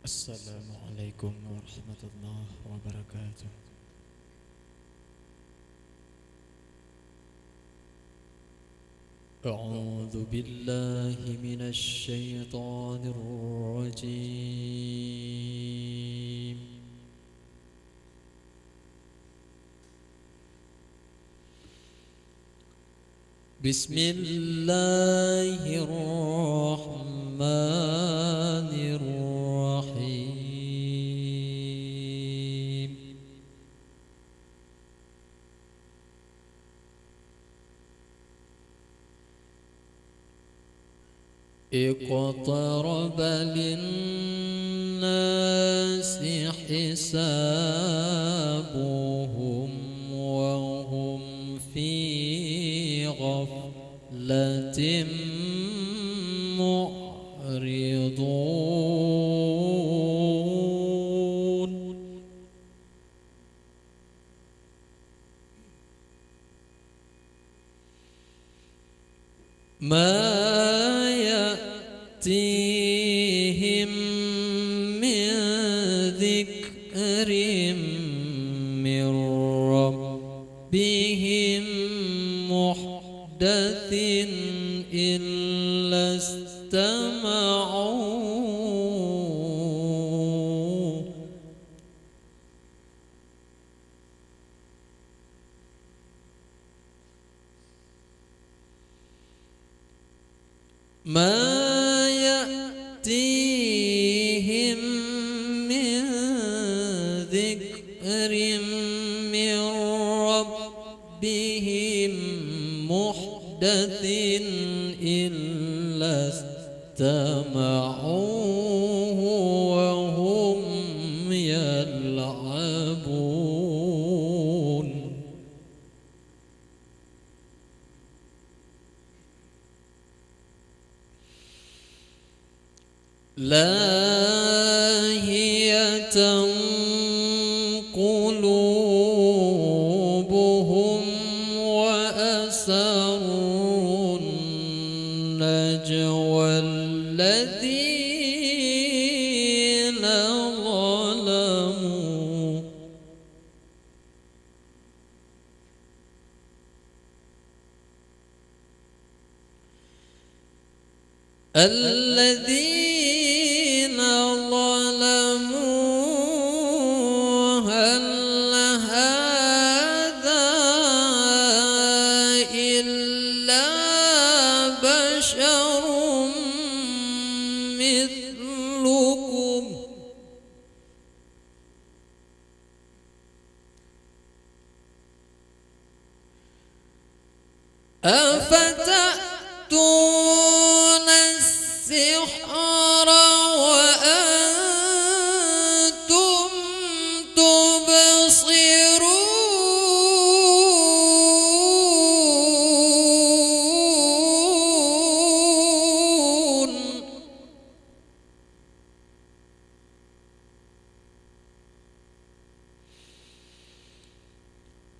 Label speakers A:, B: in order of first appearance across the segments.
A: السلام عليكم ورحمة الله وبركاته. أعوذ بالله من الشيطان الرجيم. بسم الله الرحمن الرحيم. اقترب للناس حسابهم وهم في غفلة معرضون. ما يأتيهم من ذكر من ربهم محدث إلا استمعوه ما يأتيهم من ذكر من ربهم محدث إلا استمعوه وهم يلعبون. لاهية قلوبهم وأسروا النجوى الذين ظلموا هل هذا إلا بشر مثلكم أفتأتون السحر وأنتم تبصرون.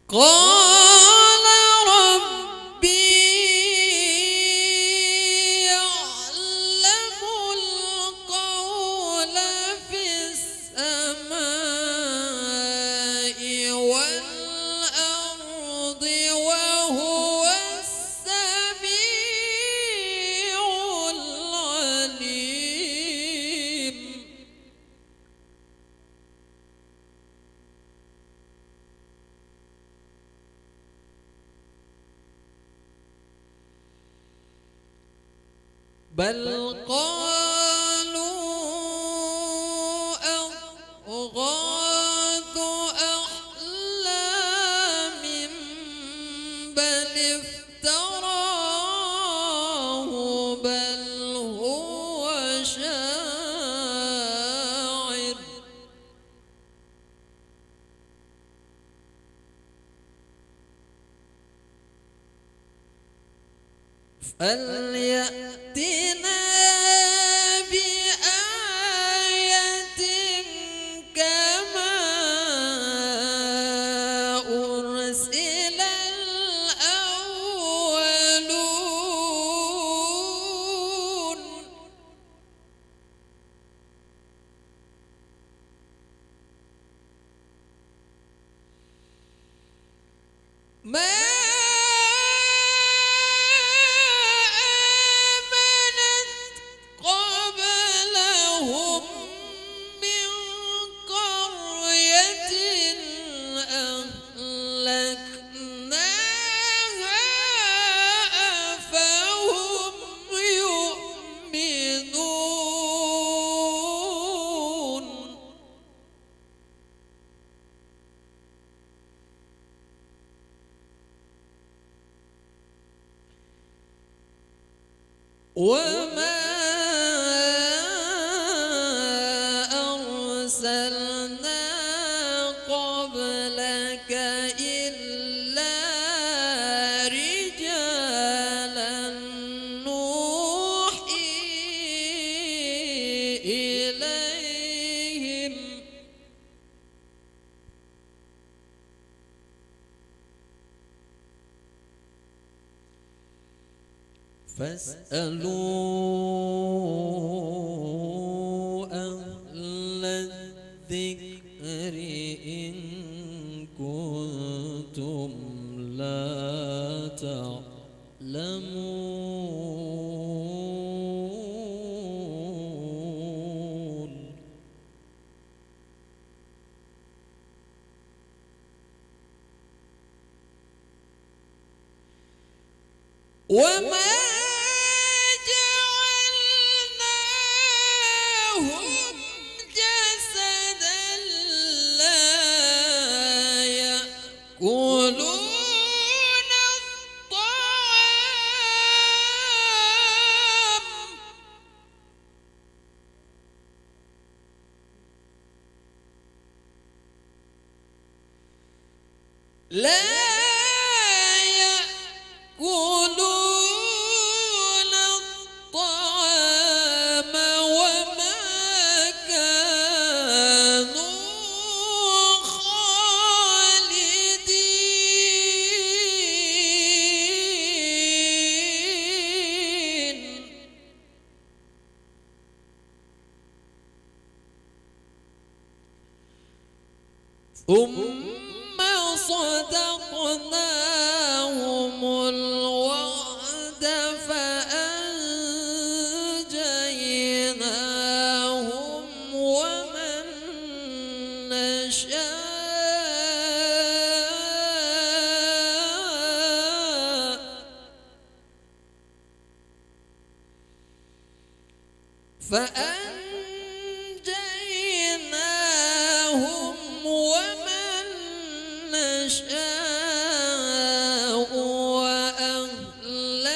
A: قال ربي يعلم القول في السماء والأرض وهو السميع العليم. بل قالوا أضغاث أحلام بل افتراه بل هو شاعر فليأتنا بآية كما أرسل الأولون. وما أرسلنا قبلك إلا رجالا نوحي إليهم فاسألوا أهل الذكر إن كنتم لا تعلمون وما جعلناهم جسدا لا يأكلون الطعام لا يأكلون الطعام وما كانوا خالدين ثم صدقناهم الوعد فأنجيناهم ومن نشاء فأنجيناهم ومن نشاء وأهلكنا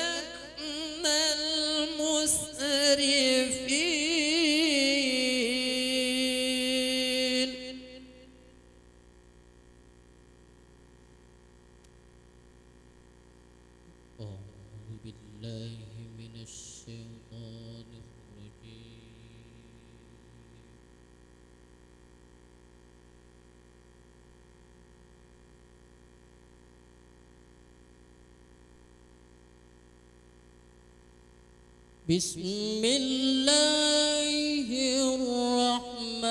A: المسرفين أعوذ بالله من الشيطان الرجيم بسم الله الرحمن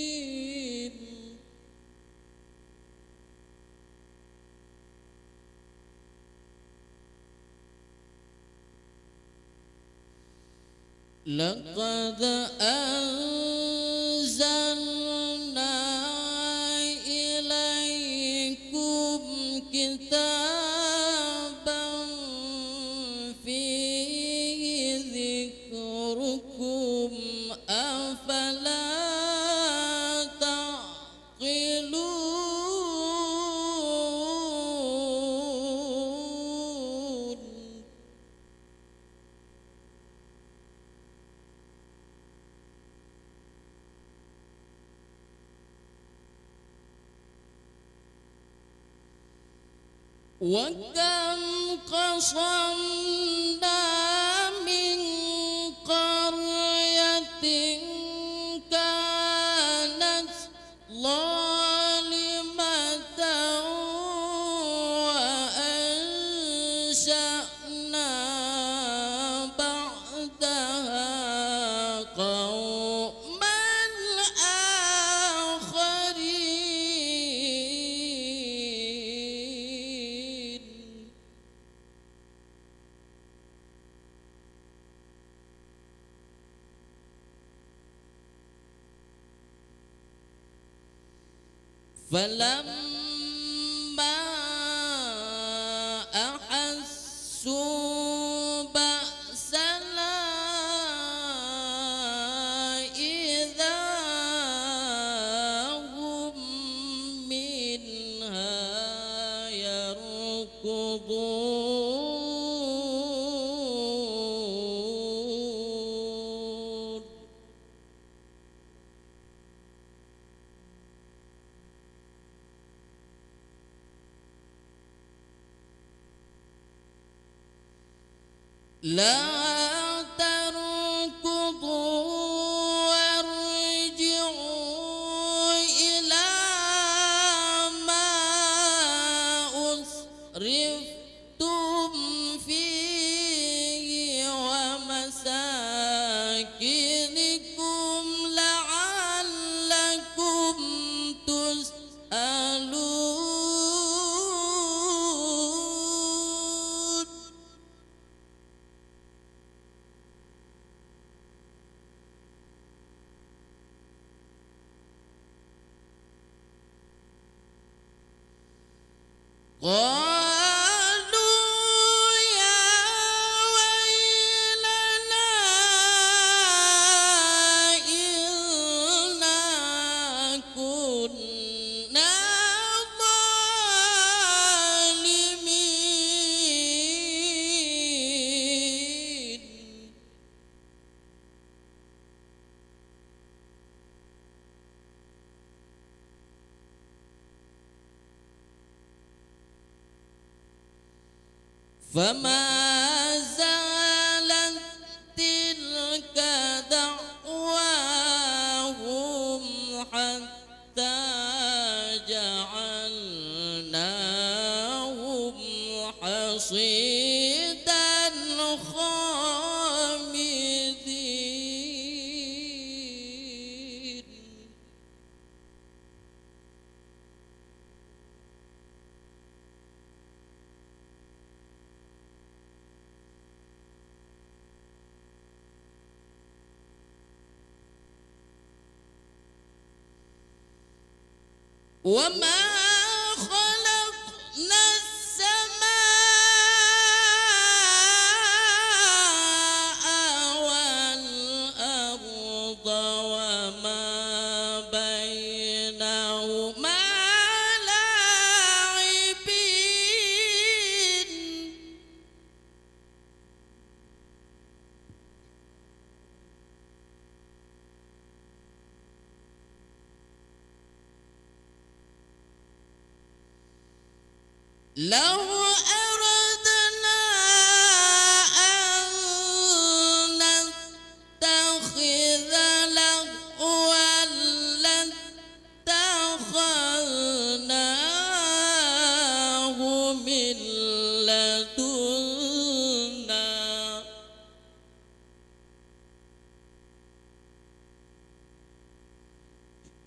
A: الرحيم لقد أنزلنا إليكم كتابا فيه ذكركم أفلا تعقلون وكم قصمنا من قرية كانت ظالمة وأنشأنا بعدها قوما آخرين فلما أحسوا بأسنا إذا هم لا تركضوا وارجعوا إلى ما أسرفتم فيه ومساكنكم لعلكم تسألون. قالوا يا ويلنا إنا كنا ظالمين. فما زالت تلك دعواهم حتى جعلناهم حصيدا خامدين. وما خلقنا السماء والأرض وما بينهما لاعبين. لو أردنا أن نتخذ لهوا لاتخذناه من لدنا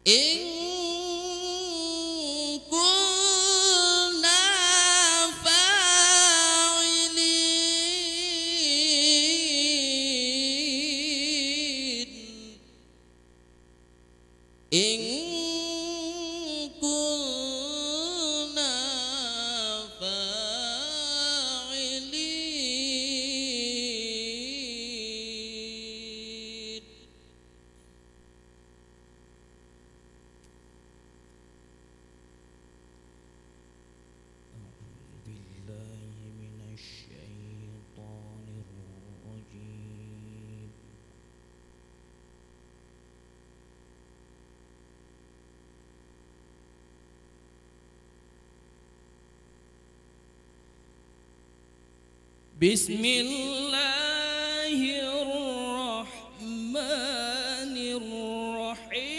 A: إن كنا فاعلين. إن كنا فاعلين.
B: أعوذ بالله من الشيطان الرجيم. بسم الله الرحمن الرحيم.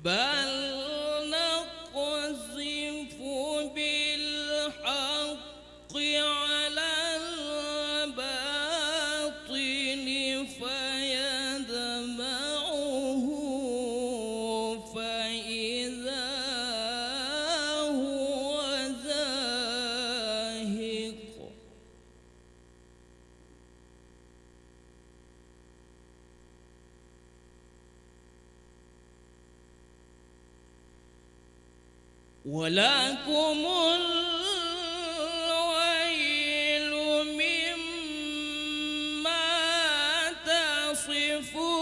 B: بل نقذف بالحق على الباطل فيدمغه فإذا هو زاهق. ولكم الويل مما تصفون.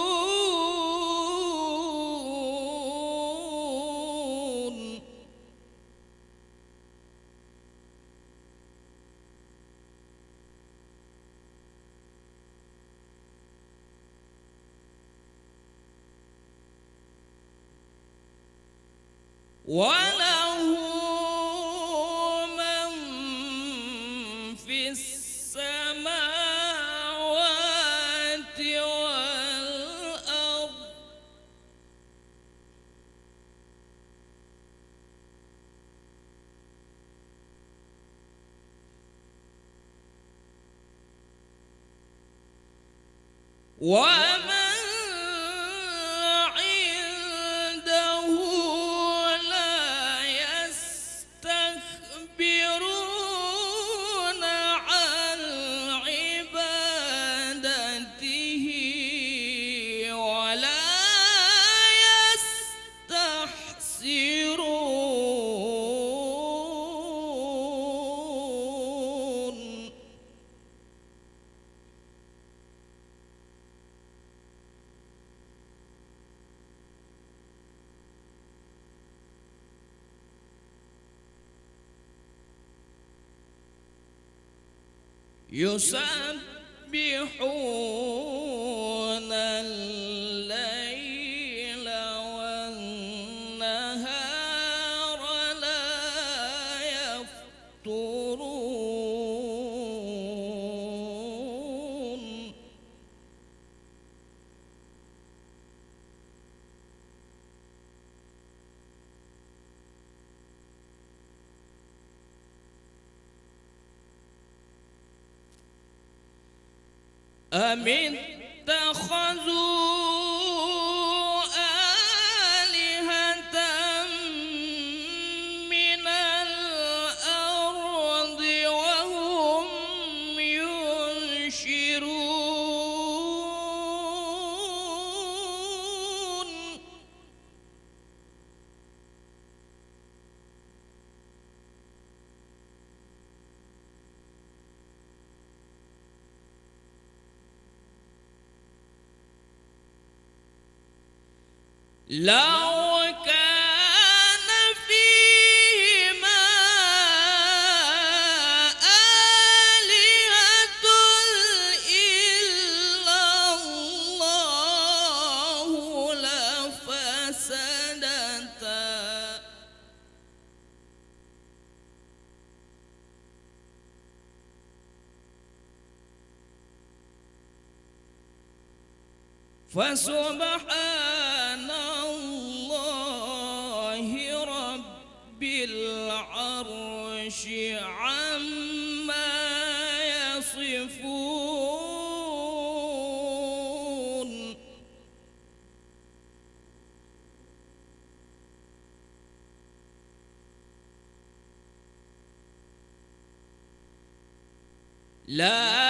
B: وله من في السماوات والأرض ومن عنده لا يستكبرون عن عبادته ولا يستحسرون. يسبحون الليل والنهار لا يفترون. أم اتخذوا آلهة من الأرض وهم ينشرون. لو كان فيهما آلهة إلا الله لفسدتا فسبحان الله رب العرش عما يصفون. لا